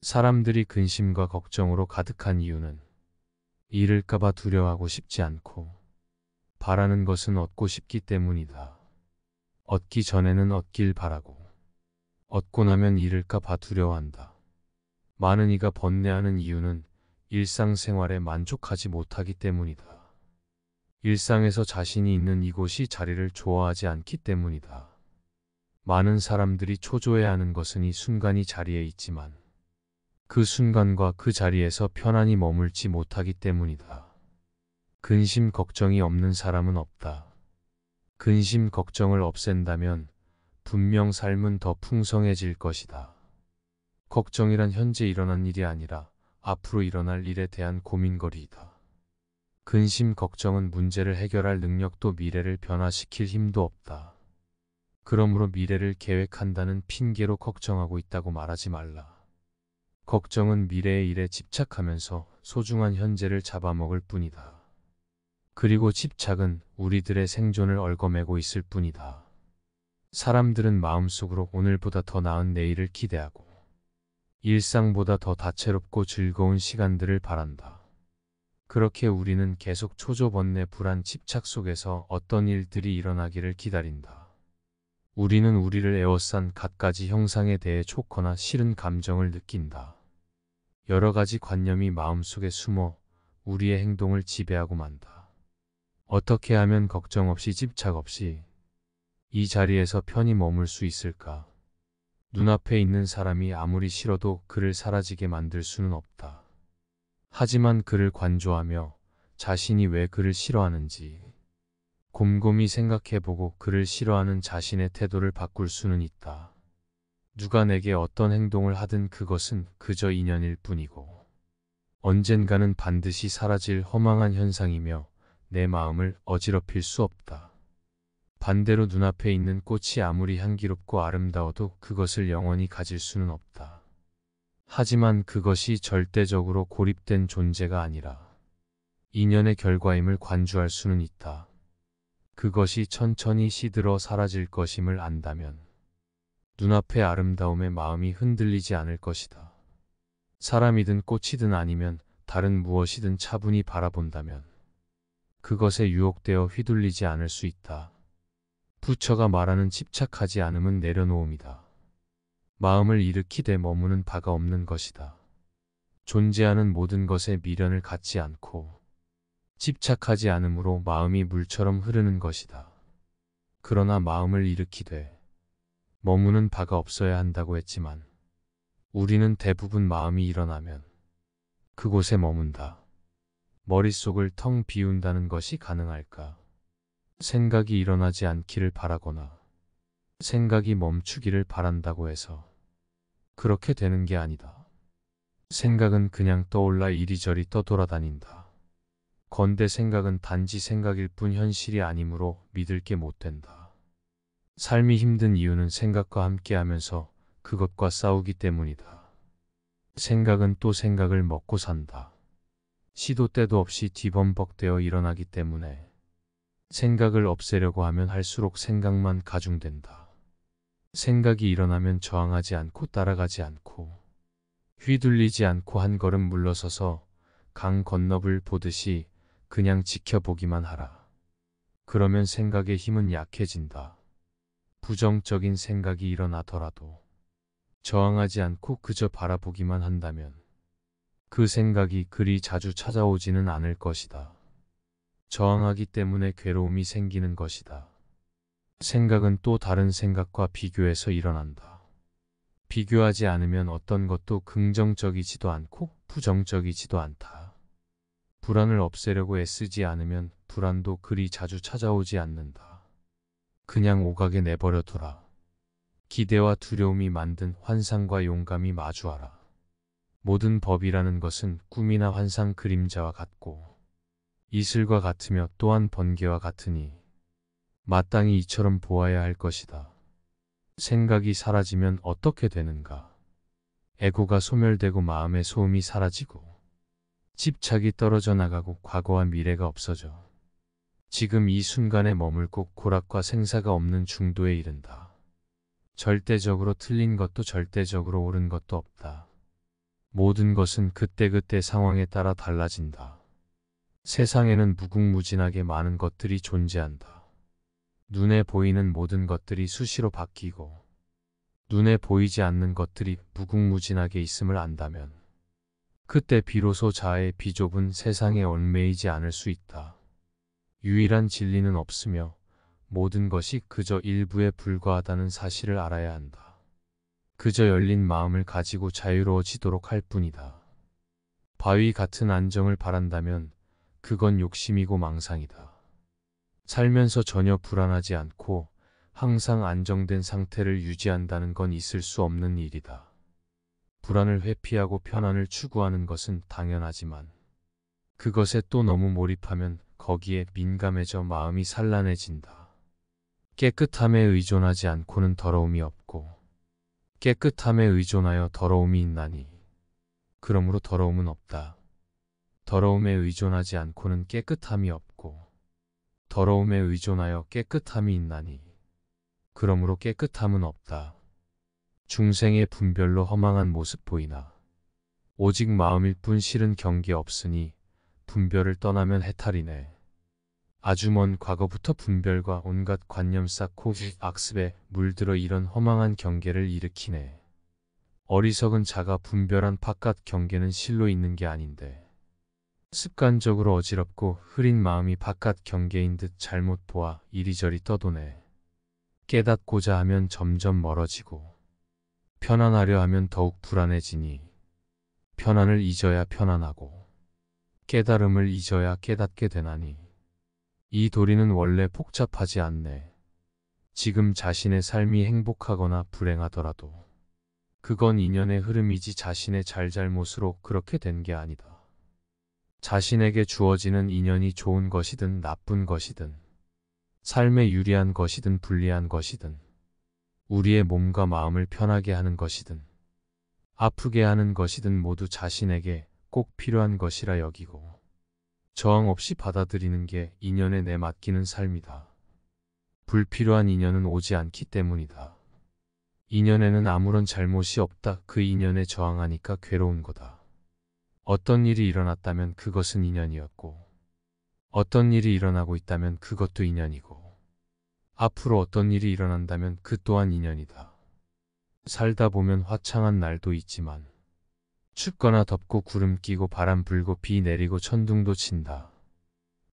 사람들이 근심과 걱정으로 가득한 이유는 잃을까봐 두려워하고 싶지 않고 바라는 것은 얻고 싶기 때문이다. 얻기 전에는 얻길 바라고 얻고 나면 잃을까봐 두려워한다. 많은 이가 번뇌하는 이유는 일상생활에 만족하지 못하기 때문이다. 일상에서 자신이 있는 이곳이 자리를 좋아하지 않기 때문이다. 많은 사람들이 초조해하는 것은 이 순간이 자리에 있지만 그 순간과 그 자리에서 편안히 머물지 못하기 때문이다. 근심 걱정이 없는 사람은 없다. 근심 걱정을 없앤다면 분명 삶은 더 풍성해질 것이다. 걱정이란 현재 일어난 일이 아니라 앞으로 일어날 일에 대한 고민거리이다. 근심 걱정은 문제를 해결할 능력도 미래를 변화시킬 힘도 없다. 그러므로 미래를 계획한다는 핑계로 걱정하고 있다고 말하지 말라. 걱정은 미래의 일에 집착하면서 소중한 현재를 잡아먹을 뿐이다. 그리고 집착은 우리들의 생존을 얽어매고 있을 뿐이다. 사람들은 마음속으로 오늘보다 더 나은 내일을 기대하고 일상보다 더 다채롭고 즐거운 시간들을 바란다. 그렇게 우리는 계속 초조번뇌 불안 집착 속에서 어떤 일들이 일어나기를 기다린다. 우리는 우리를 에워싼 갖가지 형상에 대해 좋거나 싫은 감정을 느낀다. 여러 가지 관념이 마음속에 숨어 우리의 행동을 지배하고 만다. 어떻게 하면 걱정 없이 집착 없이 이 자리에서 편히 머물 수 있을까? 눈앞에 있는 사람이 아무리 싫어도 그를 사라지게 만들 수는 없다. 하지만 그를 관조하며 자신이 왜 그를 싫어하는지 곰곰이 생각해보고 그를 싫어하는 자신의 태도를 바꿀 수는 있다. 누가 내게 어떤 행동을 하든 그것은 그저 인연일 뿐이고 언젠가는 반드시 사라질 허망한 현상이며 내 마음을 어지럽힐 수 없다. 반대로 눈앞에 있는 꽃이 아무리 향기롭고 아름다워도 그것을 영원히 가질 수는 없다. 하지만 그것이 절대적으로 고립된 존재가 아니라 인연의 결과임을 관주할 수는 있다. 그것이 천천히 시들어 사라질 것임을 안다면 눈앞의 아름다움에 마음이 흔들리지 않을 것이다. 사람이든 꽃이든 아니면 다른 무엇이든 차분히 바라본다면 그것에 유혹되어 휘둘리지 않을 수 있다. 부처가 말하는 집착하지 않음은 내려놓음이다. 마음을 일으키되 머무는 바가 없는 것이다. 존재하는 모든 것에 미련을 갖지 않고 집착하지 않음으로 마음이 물처럼 흐르는 것이다. 그러나 마음을 일으키되 머무는 바가 없어야 한다고 했지만 우리는 대부분 마음이 일어나면 그곳에 머문다. 머릿속을 텅 비운다는 것이 가능할까? 생각이 일어나지 않기를 바라거나 생각이 멈추기를 바란다고 해서 그렇게 되는 게 아니다. 생각은 그냥 떠올라 이리저리 떠돌아다닌다. 건대 생각은 단지 생각일 뿐 현실이 아니므로 믿을 게 못 된다. 삶이 힘든 이유는 생각과 함께하면서 그것과 싸우기 때문이다. 생각은 또 생각을 먹고 산다. 시도 때도 없이 뒤범벅되어 일어나기 때문에 생각을 없애려고 하면 할수록 생각만 가중된다. 생각이 일어나면 저항하지 않고 따라가지 않고 휘둘리지 않고 한 걸음 물러서서 강 건너를 보듯이 그냥 지켜보기만 하라. 그러면 생각의 힘은 약해진다. 부정적인 생각이 일어나더라도 저항하지 않고 그저 바라보기만 한다면 그 생각이 그리 자주 찾아오지는 않을 것이다. 저항하기 때문에 괴로움이 생기는 것이다. 생각은 또 다른 생각과 비교해서 일어난다. 비교하지 않으면 어떤 것도 긍정적이지도 않고 부정적이지도 않다. 불안을 없애려고 애쓰지 않으면 불안도 그리 자주 찾아오지 않는다. 그냥 오가게 내버려 둬라. 기대와 두려움이 만든 환상과 용감히 마주하라. 모든 법이라는 것은 꿈이나 환상 그림자와 같고 이슬과 같으며 또한 번개와 같으니 마땅히 이처럼 보아야 할 것이다. 생각이 사라지면 어떻게 되는가? 에고가 소멸되고 마음의 소음이 사라지고 집착이 떨어져 나가고 과거와 미래가 없어져 지금 이 순간에 머물고 고락과 생사가 없는 중도에 이른다. 절대적으로 틀린 것도 절대적으로 옳은 것도 없다. 모든 것은 그때그때 상황에 따라 달라진다. 세상에는 무궁무진하게 많은 것들이 존재한다. 눈에 보이는 모든 것들이 수시로 바뀌고 눈에 보이지 않는 것들이 무궁무진하게 있음을 안다면 그때 비로소 자아의 비좁은 세상에 얽매이지 않을 수 있다. 유일한 진리는 없으며 모든 것이 그저 일부에 불과하다는 사실을 알아야 한다. 그저 열린 마음을 가지고 자유로워지도록 할 뿐이다. 바위 같은 안정을 바란다면 그건 욕심이고 망상이다. 살면서 전혀 불안하지 않고 항상 안정된 상태를 유지한다는 건 있을 수 없는 일이다. 불안을 회피하고 편안을 추구하는 것은 당연하지만 그것에 또 너무 몰입하면 거기에 민감해져 마음이 산란해진다. 깨끗함에 의존하지 않고는 더러움이 없고 깨끗함에 의존하여 더러움이 있나니 그러므로 더러움은 없다. 더러움에 의존하지 않고는 깨끗함이 없고 더러움에 의존하여 깨끗함이 있나니 그러므로 깨끗함은 없다. 중생의 분별로 허망한 모습 보이나 오직 마음일 뿐 실은 경계 없으니 분별을 떠나면 해탈이네. 아주 먼 과거부터 분별과 온갖 관념 쌓고 악습에 물들어 이런 허망한 경계를 일으키네. 어리석은 자가 분별한 바깥 경계는 실로 있는 게 아닌데 습관적으로 어지럽고 흐린 마음이 바깥 경계인 듯 잘못 보아 이리저리 떠도네. 깨닫고자 하면 점점 멀어지고 편안하려 하면 더욱 불안해지니 편안을 잊어야 편안하고 깨달음을 잊어야 깨닫게 되나니 이 도리는 원래 복잡하지 않네. 지금 자신의 삶이 행복하거나 불행하더라도 그건 인연의 흐름이지 자신의 잘잘못으로 그렇게 된 게 아니다. 자신에게 주어지는 인연이 좋은 것이든 나쁜 것이든 삶에 유리한 것이든 불리한 것이든 우리의 몸과 마음을 편하게 하는 것이든 아프게 하는 것이든 모두 자신에게 꼭 필요한 것이라 여기고 저항 없이 받아들이는 게 인연에 내맡기는 삶이다. 불필요한 인연은 오지 않기 때문이다. 인연에는 아무런 잘못이 없다. 그 인연에 저항하니까 괴로운 거다. 어떤 일이 일어났다면 그것은 인연이었고 어떤 일이 일어나고 있다면 그것도 인연이고 앞으로 어떤 일이 일어난다면 그 또한 인연이다. 살다 보면 화창한 날도 있지만 춥거나 덥고 구름 끼고 바람 불고 비 내리고 천둥도 친다.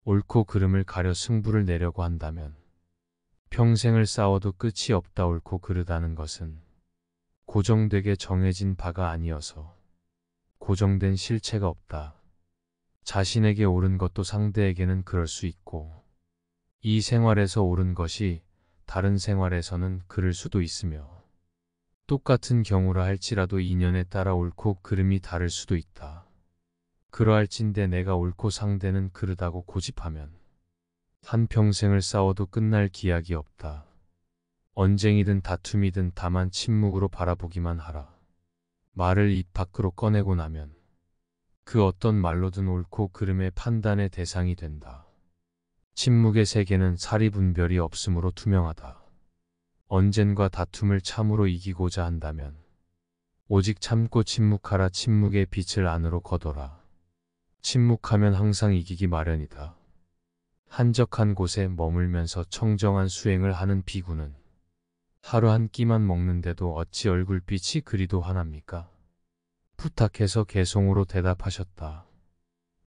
옳고 그름을 가려 승부를 내려고 한다면 평생을 싸워도 끝이 없다. 옳고 그르다는 것은 고정되게 정해진 바가 아니어서 고정된 실체가 없다. 자신에게 옳은 것도 상대에게는 그럴 수 있고 이 생활에서 옳은 것이 다른 생활에서는 그를 수도 있으며 똑같은 경우라 할지라도 인연에 따라 옳고 그름이 다를 수도 있다. 그러할진대 내가 옳고 상대는 그르다고 고집하면 한평생을 싸워도 끝날 기약이 없다. 언쟁이든 다툼이든 다만 침묵으로 바라보기만 하라. 말을 입 밖으로 꺼내고 나면 그 어떤 말로든 옳고 그름의 판단의 대상이 된다. 침묵의 세계는 사리분별이 없으므로 투명하다. 언쟁과 다툼을 참으로 이기고자 한다면 오직 참고 침묵하라. 침묵의 빛을 안으로 거둬라. 침묵하면 항상 이기기 마련이다. 한적한 곳에 머물면서 청정한 수행을 하는 비구는 하루 한 끼만 먹는데도 어찌 얼굴빛이 그리도 환합니까? 부탁해서 개송으로 대답하셨다.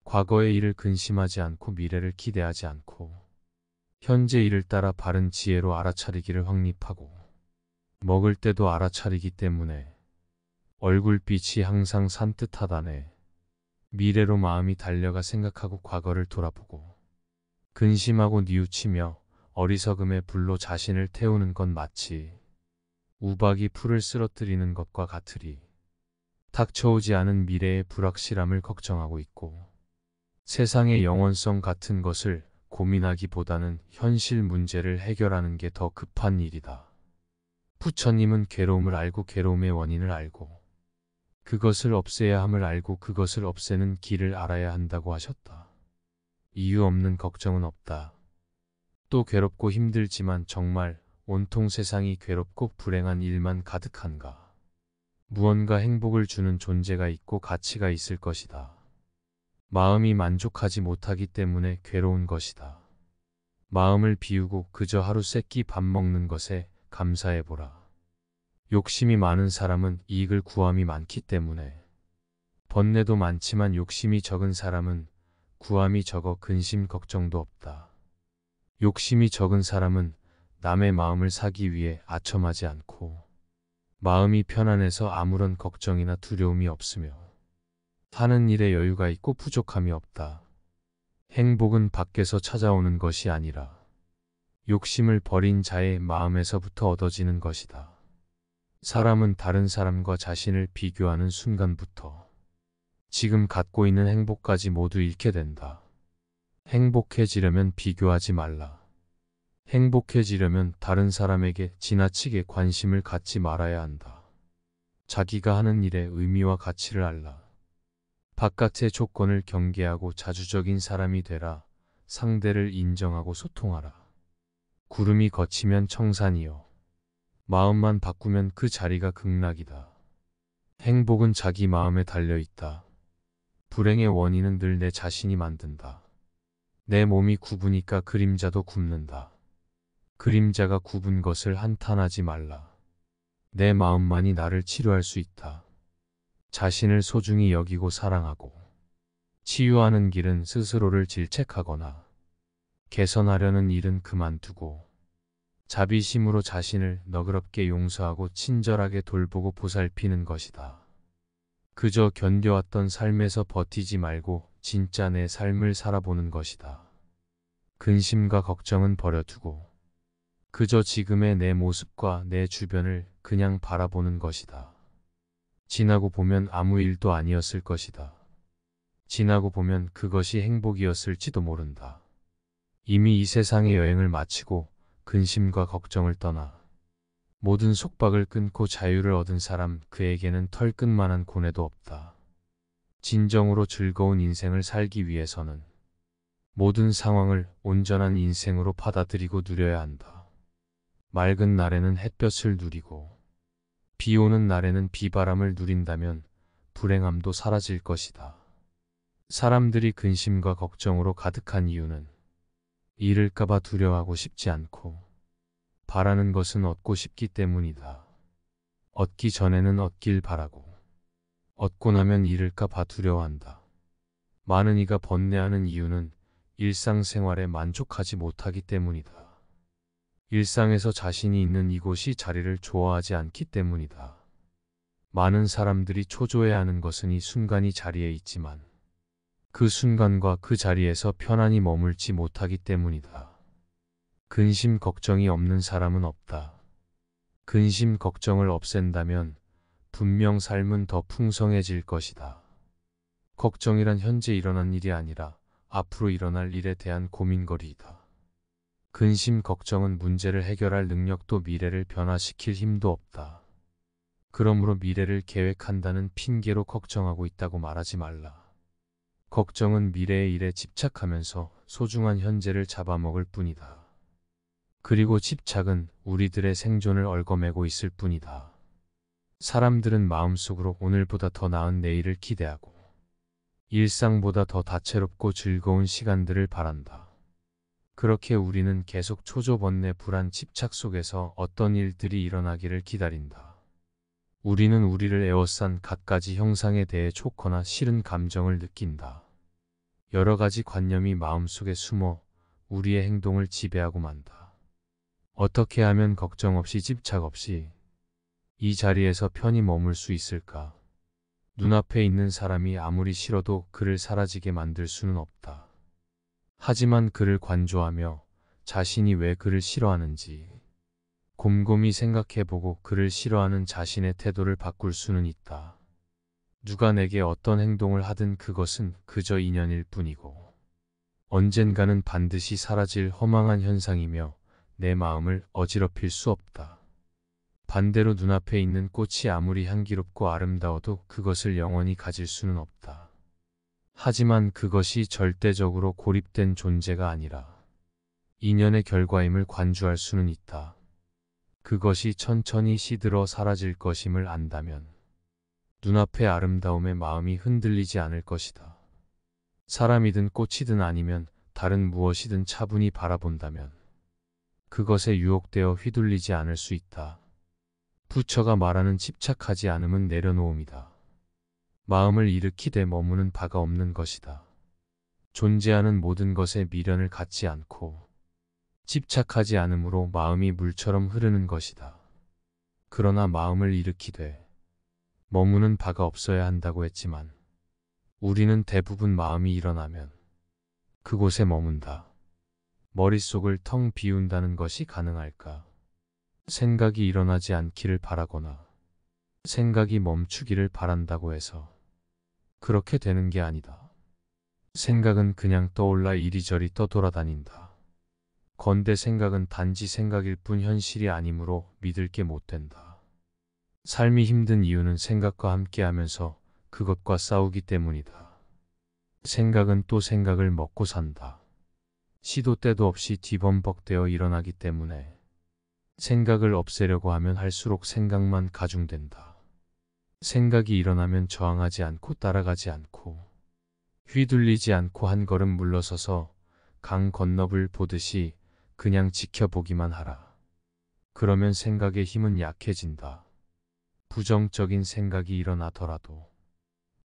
과거의 일을 근심하지 않고 미래를 기대하지 않고 현재 일을 따라 바른 지혜로 알아차리기를 확립하고 먹을 때도 알아차리기 때문에 얼굴빛이 항상 산뜻하다네. 미래로 마음이 달려가 생각하고 과거를 돌아보고 근심하고 뉘우치며 어리석음의 불로 자신을 태우는 건 마치 우박이 풀을 쓰러뜨리는 것과 같으리. 닥쳐오지 않은 미래의 불확실함을 걱정하고 있고 세상의 영원성 같은 것을 고민하기보다는 현실 문제를 해결하는 게 더 급한 일이다. 부처님은 괴로움을 알고 괴로움의 원인을 알고 그것을 없애야 함을 알고 그것을 없애는 길을 알아야 한다고 하셨다. 이유 없는 걱정은 없다. 또 괴롭고 힘들지만 정말 온통 세상이 괴롭고 불행한 일만 가득한가? 무언가 행복을 주는 존재가 있고 가치가 있을 것이다. 마음이 만족하지 못하기 때문에 괴로운 것이다. 마음을 비우고 그저 하루 세끼 밥 먹는 것에 감사해보라. 욕심이 많은 사람은 이익을 구함이 많기 때문에, 번뇌도 많지만 욕심이 적은 사람은 구함이 적어 근심 걱정도 없다. 욕심이 적은 사람은 남의 마음을 사기 위해 아첨하지 않고, 마음이 편안해서 아무런 걱정이나 두려움이 없으며, 하는 일에 여유가 있고 부족함이 없다. 행복은 밖에서 찾아오는 것이 아니라 욕심을 버린 자의 마음에서부터 얻어지는 것이다. 사람은 다른 사람과 자신을 비교하는 순간부터 지금 갖고 있는 행복까지 모두 잃게 된다. 행복해지려면 비교하지 말라. 행복해지려면 다른 사람에게 지나치게 관심을 갖지 말아야 한다. 자기가 하는 일의 의미와 가치를 알라. 바깥의 조건을 경계하고 자주적인 사람이 되라. 상대를 인정하고 소통하라. 구름이 걷히면 청산이요, 마음만 바꾸면 그 자리가 극락이다. 행복은 자기 마음에 달려있다. 불행의 원인은 늘 내 자신이 만든다. 내 몸이 굽으니까 그림자도 굽는다. 그림자가 굽은 것을 한탄하지 말라. 내 마음만이 나를 치료할 수 있다. 자신을 소중히 여기고 사랑하고, 치유하는 길은 스스로를 질책하거나 개선하려는 일은 그만두고, 자비심으로 자신을 너그럽게 용서하고 친절하게 돌보고 보살피는 것이다. 그저 견뎌왔던 삶에서 버티지 말고 진짜 내 삶을 살아보는 것이다. 근심과 걱정은 버려두고 그저 지금의 내 모습과 내 주변을 그냥 바라보는 것이다. 지나고 보면 아무 일도 아니었을 것이다. 지나고 보면 그것이 행복이었을지도 모른다. 이미 이 세상의 여행을 마치고 근심과 걱정을 떠나 모든 속박을 끊고 자유를 얻은 사람, 그에게는 털끝만한 고뇌도 없다. 진정으로 즐거운 인생을 살기 위해서는 모든 상황을 온전한 인생으로 받아들이고 누려야 한다. 맑은 날에는 햇볕을 누리고 비 오는 날에는 비바람을 누린다면 불행함도 사라질 것이다. 사람들이 근심과 걱정으로 가득한 이유는 잃을까봐 두려워하고 싶지 않고 바라는 것은 얻고 싶기 때문이다. 얻기 전에는 얻길 바라고 얻고 나면 잃을까봐 두려워한다. 많은 이가 번뇌하는 이유는 일상생활에 만족하지 못하기 때문이다. 일상에서 자신이 있는 이곳이 자리를 좋아하지 않기 때문이다. 많은 사람들이 초조해하는 것은 이 순간이 자리에 있지만 그 순간과 그 자리에서 편안히 머물지 못하기 때문이다. 근심 걱정이 없는 사람은 없다. 근심 걱정을 없앤다면 분명 삶은 더 풍성해질 것이다. 걱정이란 현재 일어난 일이 아니라 앞으로 일어날 일에 대한 고민거리이다. 근심 걱정은 문제를 해결할 능력도 미래를 변화시킬 힘도 없다. 그러므로 미래를 계획한다는 핑계로 걱정하고 있다고 말하지 말라. 걱정은 미래의 일에 집착하면서 소중한 현재를 잡아먹을 뿐이다. 그리고 집착은 우리들의 생존을 얽어매고 있을 뿐이다. 사람들은 마음속으로 오늘보다 더 나은 내일을 기대하고 일상보다 더 다채롭고 즐거운 시간들을 바란다. 그렇게 우리는 계속 초조번뇌 불안 집착 속에서 어떤 일들이 일어나기를 기다린다. 우리는 우리를 에워싼 갖가지 형상에 대해 좋거나 싫은 감정을 느낀다. 여러 가지 관념이 마음속에 숨어 우리의 행동을 지배하고 만다. 어떻게 하면 걱정 없이 집착 없이 이 자리에서 편히 머물 수 있을까? 눈앞에 있는 사람이 아무리 싫어도 그를 사라지게 만들 수는 없다. 하지만 그를 관조하며 자신이 왜 그를 싫어하는지 곰곰이 생각해보고 그를 싫어하는 자신의 태도를 바꿀 수는 있다. 누가 내게 어떤 행동을 하든 그것은 그저 인연일 뿐이고 언젠가는 반드시 사라질 허망한 현상이며 내 마음을 어지럽힐 수 없다. 반대로 눈앞에 있는 꽃이 아무리 향기롭고 아름다워도 그것을 영원히 가질 수는 없다. 하지만 그것이 절대적으로 고립된 존재가 아니라 인연의 결과임을 관주할 수는 있다. 그것이 천천히 시들어 사라질 것임을 안다면 눈앞의 아름다움에 마음이 흔들리지 않을 것이다. 사람이든 꽃이든 아니면 다른 무엇이든 차분히 바라본다면 그것에 유혹되어 휘둘리지 않을 수 있다. 부처가 말하는 집착하지 않음은 내려놓음이다. 마음을 일으키되 머무는 바가 없는 것이다. 존재하는 모든 것에 미련을 갖지 않고 집착하지 않으므로 마음이 물처럼 흐르는 것이다. 그러나 마음을 일으키되 머무는 바가 없어야 한다고 했지만 우리는 대부분 마음이 일어나면 그곳에 머문다. 머릿속을 텅 비운다는 것이 가능할까? 생각이 일어나지 않기를 바라거나 생각이 멈추기를 바란다고 해서 그렇게 되는 게 아니다. 생각은 그냥 떠올라 이리저리 떠돌아다닌다. 건대 생각은 단지 생각일 뿐 현실이 아니므로 믿을 게 못 된다. 삶이 힘든 이유는 생각과 함께하면서 그것과 싸우기 때문이다. 생각은 또 생각을 먹고 산다. 시도 때도 없이 뒤범벅되어 일어나기 때문에 생각을 없애려고 하면 할수록 생각만 가중된다. 생각이 일어나면 저항하지 않고 따라가지 않고 휘둘리지 않고 한 걸음 물러서서 강 건너를 보듯이 그냥 지켜보기만 하라. 그러면 생각의 힘은 약해진다. 부정적인 생각이 일어나더라도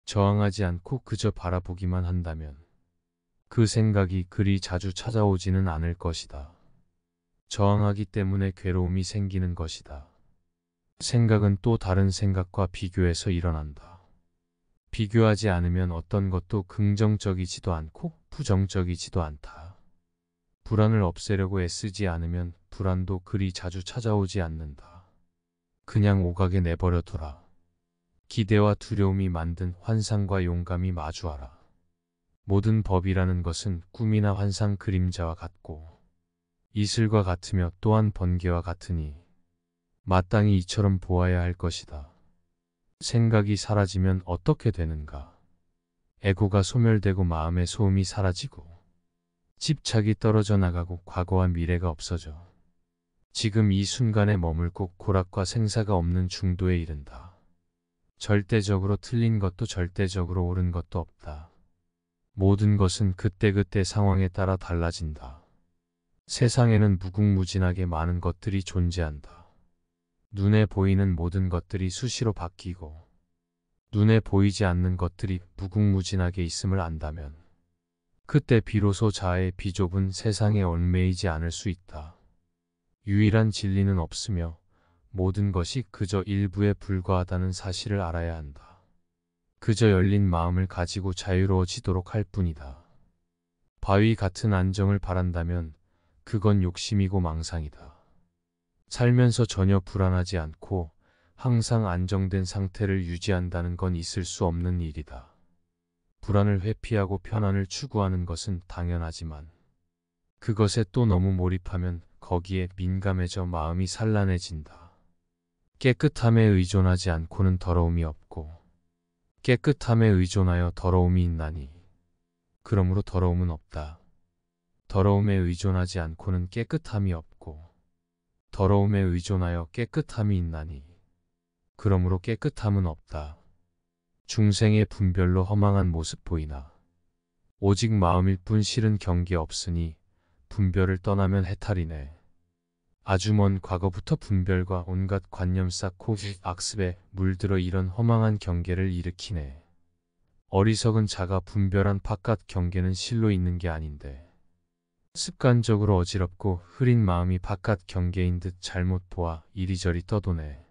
저항하지 않고 그저 바라보기만 한다면 그 생각이 그리 자주 찾아오지는 않을 것이다. 저항하기 때문에 괴로움이 생기는 것이다. 생각은 또 다른 생각과 비교해서 일어난다. 비교하지 않으면 어떤 것도 긍정적이지도 않고 부정적이지도 않다. 불안을 없애려고 애쓰지 않으면 불안도 그리 자주 찾아오지 않는다. 그냥 오가게 내버려둬라. 기대와 두려움이 만든 환상과 용감히 마주하라. 모든 법이라는 것은 꿈이나 환상 그림자와 같고 이슬과 같으며 또한 번개와 같으니 마땅히 이처럼 보아야 할 것이다. 생각이 사라지면 어떻게 되는가? 에고가 소멸되고 마음의 소음이 사라지고 집착이 떨어져 나가고 과거와 미래가 없어져 지금 이 순간에 머물고 고락과 생사가 없는 중도에 이른다. 절대적으로 틀린 것도 절대적으로 옳은 것도 없다. 모든 것은 그때그때 상황에 따라 달라진다. 세상에는 무궁무진하게 많은 것들이 존재한다. 눈에 보이는 모든 것들이 수시로 바뀌고 눈에 보이지 않는 것들이 무궁무진하게 있음을 안다면 그때 비로소 자아의 비좁은 세상에 얽매이지 않을 수 있다. 유일한 진리는 없으며 모든 것이 그저 일부에 불과하다는 사실을 알아야 한다. 그저 열린 마음을 가지고 자유로워지도록 할 뿐이다. 바위 같은 안정을 바란다면 그건 욕심이고 망상이다. 살면서 전혀 불안하지 않고 항상 안정된 상태를 유지한다는 건 있을 수 없는 일이다. 불안을 회피하고 편안을 추구하는 것은 당연하지만 그것에 또 너무 몰입하면 거기에 민감해져 마음이 산란해진다. 깨끗함에 의존하지 않고는 더러움이 없고 깨끗함에 의존하여 더러움이 있나니 그러므로 더러움은 없다. 더러움에 의존하지 않고는 깨끗함이 없고 더러움에 의존하여 깨끗함이 있나니 그러므로 깨끗함은 없다. 중생의 분별로 허망한 모습 보이나 오직 마음일 뿐 실은 경계 없으니 분별을 떠나면 해탈이네. 아주 먼 과거부터 분별과 온갖 관념 쌓고 악습에 물들어 이런 허망한 경계를 일으키네. 어리석은 자가 분별한 바깥 경계는 실로 있는 게 아닌데 습관적으로 어지럽고 흐린 마음이 바깥 경계인 듯 잘못 보아 이리저리 떠도네.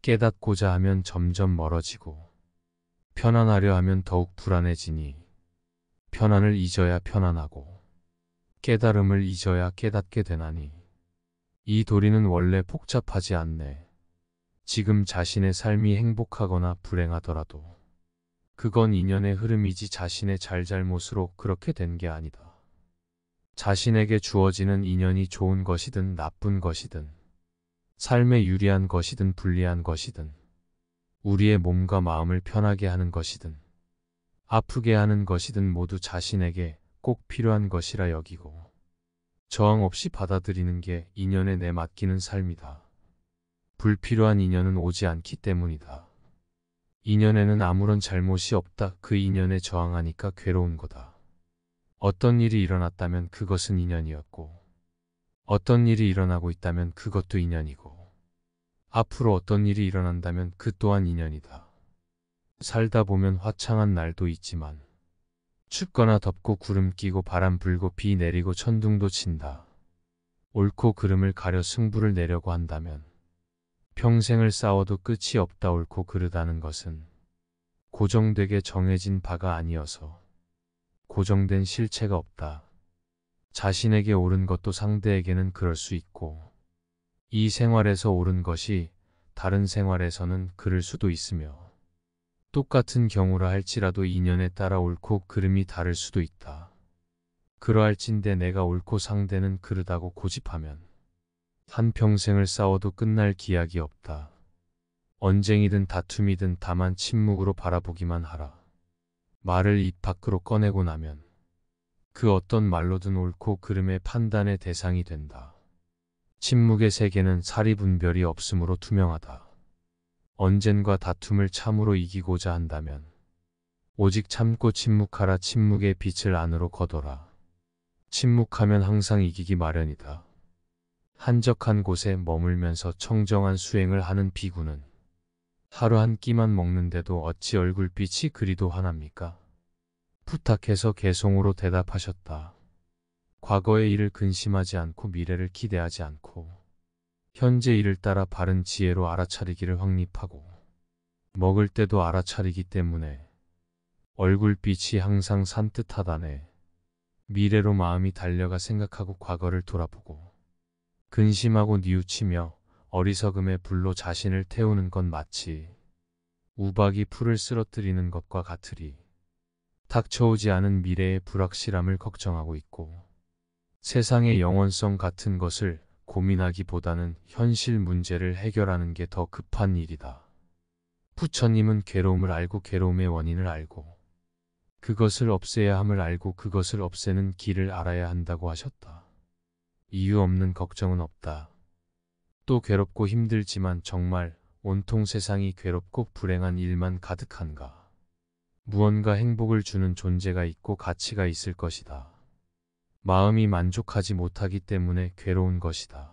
깨닫고자 하면 점점 멀어지고 편안하려 하면 더욱 불안해지니 편안을 잊어야 편안하고 깨달음을 잊어야 깨닫게 되나니 이 도리는 원래 복잡하지 않네. 지금 자신의 삶이 행복하거나 불행하더라도 그건 인연의 흐름이지 자신의 잘잘못으로 그렇게 된 게 아니다. 자신에게 주어지는 인연이 좋은 것이든 나쁜 것이든 삶에 유리한 것이든 불리한 것이든 우리의 몸과 마음을 편하게 하는 것이든 아프게 하는 것이든 모두 자신에게 꼭 필요한 것이라 여기고 저항 없이 받아들이는 게 인연에 내맡기는 삶이다. 불필요한 인연은 오지 않기 때문이다. 인연에는 아무런 잘못이 없다. 그 인연에 저항하니까 괴로운 거다. 어떤 일이 일어났다면 그것은 인연이었고, 어떤 일이 일어나고 있다면 그것도 인연이고, 앞으로 어떤 일이 일어난다면 그 또한 인연이다. 살다 보면 화창한 날도 있지만, 춥거나 덥고 구름 끼고 바람 불고 비 내리고 천둥도 친다. 옳고 그름을 가려 승부를 내려고 한다면 평생을 싸워도 끝이 없다. 옳고 그르다는 것은 고정되게 정해진 바가 아니어서 고정된 실체가 없다. 자신에게 옳은 것도 상대에게는 그럴 수 있고, 이 생활에서 옳은 것이 다른 생활에서는 그를 수도 있으며, 똑같은 경우라 할지라도 인연에 따라 옳고 그름이 다를 수도 있다. 그러할진대 내가 옳고 상대는 그르다고 고집하면 한평생을 싸워도 끝날 기약이 없다. 언쟁이든 다툼이든 다만 침묵으로 바라보기만 하라. 말을 입 밖으로 꺼내고 나면 그 어떤 말로든 옳고 그름의 판단의 대상이 된다. 침묵의 세계는 사리분별이 없으므로 투명하다. 언쟁과 다툼을 참으로 이기고자 한다면 오직 참고 침묵하라. 침묵의 빛을 안으로 거둬라. 침묵하면 항상 이기기 마련이다. 한적한 곳에 머물면서 청정한 수행을 하는 비구는 하루 한 끼만 먹는데도 어찌 얼굴빛이 그리도 환합니까? 부탁해서 개송으로 대답하셨다. 과거의 일을 근심하지 않고 미래를 기대하지 않고 현재 일을 따라 바른 지혜로 알아차리기를 확립하고, 먹을 때도 알아차리기 때문에 얼굴빛이 항상 산뜻하다네. 미래로 마음이 달려가 생각하고 과거를 돌아보고 근심하고 뉘우치며 어리석음의 불로 자신을 태우는 건 마치 우박이 풀을 쓰러뜨리는 것과 같으리. 닥쳐오지 않은 미래의 불확실함을 걱정하고 있고 세상의 영원성 같은 것을 고민하기보다는 현실 문제를 해결하는 게 더 급한 일이다. 부처님은 괴로움을 알고 괴로움의 원인을 알고 그것을 없애야 함을 알고 그것을 없애는 길을 알아야 한다고 하셨다. 이유 없는 걱정은 없다. 또 괴롭고 힘들지만 정말 온통 세상이 괴롭고 불행한 일만 가득한가? 무언가 행복을 주는 존재가 있고 가치가 있을 것이다. 마음이 만족하지 못하기 때문에 괴로운 것이다.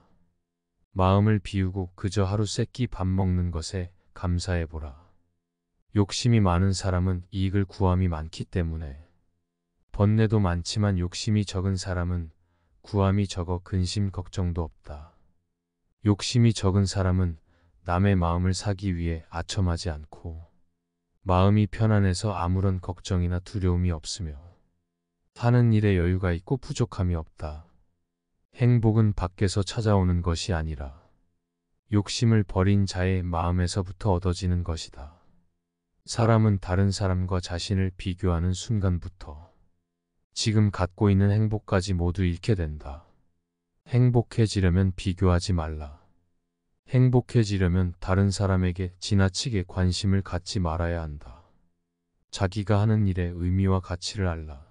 마음을 비우고 그저 하루 세끼 밥 먹는 것에 감사해보라. 욕심이 많은 사람은 이익을 구함이 많기 때문에, 번뇌도 많지만 욕심이 적은 사람은 구함이 적어 근심 걱정도 없다. 욕심이 적은 사람은 남의 마음을 사기 위해 아첨하지 않고 마음이 편안해서 아무런 걱정이나 두려움이 없으며 하는 일에 여유가 있고 부족함이 없다. 행복은 밖에서 찾아오는 것이 아니라 욕심을 버린 자의 마음에서부터 얻어지는 것이다. 사람은 다른 사람과 자신을 비교하는 순간부터 지금 갖고 있는 행복까지 모두 잃게 된다. 행복해지려면 비교하지 말라. 행복해지려면 다른 사람에게 지나치게 관심을 갖지 말아야 한다. 자기가 하는 일의 의미와 가치를 알라.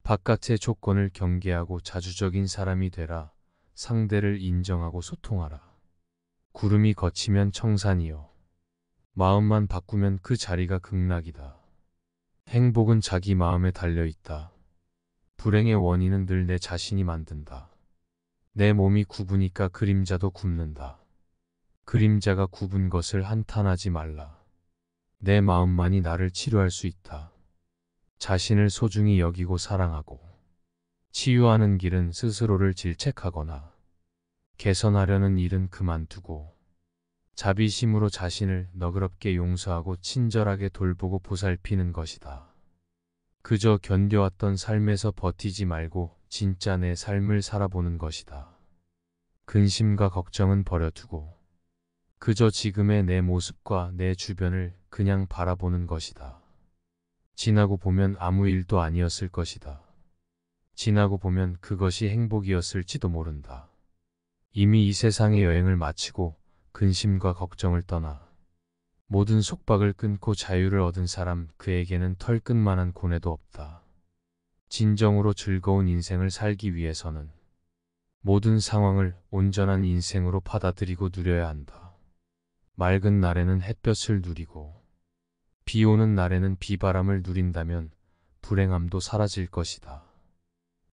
바깥의 조건을 경계하고 자주적인 사람이 되라. 상대를 인정하고 소통하라. 구름이 걷히면 청산이요, 마음만 바꾸면 그 자리가 극락이다. 행복은 자기 마음에 달려있다. 불행의 원인은 늘 내 자신이 만든다. 내 몸이 굽으니까 그림자도 굽는다. 그림자가 굽은 것을 한탄하지 말라. 내 마음만이 나를 치료할 수 있다. 자신을 소중히 여기고 사랑하고 치유하는 길은 스스로를 질책하거나 개선하려는 일은 그만두고 자비심으로 자신을 너그럽게 용서하고 친절하게 돌보고 보살피는 것이다. 그저 견뎌왔던 삶에서 버티지 말고 진짜 내 삶을 살아보는 것이다. 근심과 걱정은 버려두고 그저 지금의 내 모습과 내 주변을 그냥 바라보는 것이다. 지나고 보면 아무 일도 아니었을 것이다. 지나고 보면 그것이 행복이었을지도 모른다. 이미 이 세상의 여행을 마치고 근심과 걱정을 떠나 모든 속박을 끊고 자유를 얻은 사람, 그에게는 털끝만한 고뇌도 없다. 진정으로 즐거운 인생을 살기 위해서는 모든 상황을 온전한 인생으로 받아들이고 누려야 한다. 맑은 날에는 햇볕을 누리고 비 오는 날에는 비바람을 누린다면 불행함도 사라질 것이다.